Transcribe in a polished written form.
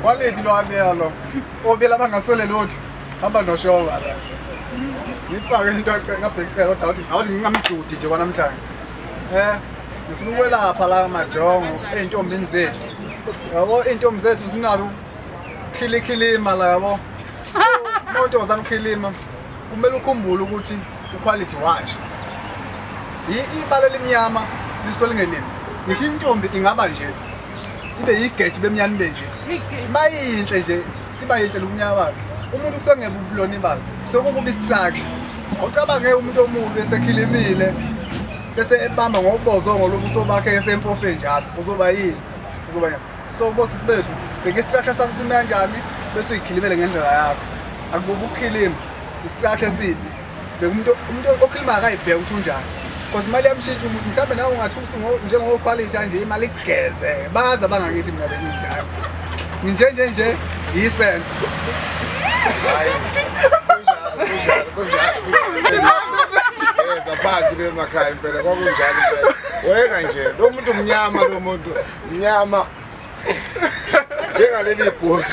quality lo abiyalo obela bangasole lutho hamba noshowa la ngifake into ngabhecela kodwa awuthi ngingamjudi nje kwanamhlanje ngifuna ukwelapha la majongo eintombini zethu yabo intombi zethu zinalo khilima la yabo umuntu ozana ukhilima kumele ukhumbule ukuthi uquality washo ibala lemnyama lisolingelini ngisho intombi ingaba nje ibe yigeti bemnyama nje mayinhle nje iba yinhle lokunyama umuntu kusengeke ubuloni balo sokukuba istructure awucabange umuntu omubi esekhilimile bese ebamba ngobozongo lobuso bakhe esempofe njalo uzoba yini uzoba so bosi sibethu beke istructure sakho sime kanjani bese uyikhilimele ngendlela yakho akububu ukukhilima istructure sibi beke umuntu okhilima akayibheka ukuthi unjani because imali yamshintsha umuntu mhlambe nawe ungathusi njengo quality nje imali igeze baza bangakithi mina bekunjani nje yisent Zaphathi bemakhaya impela kwakunjalo impela weka nje lo muntu mnyama lo muntu mnyama njengaleli bhosi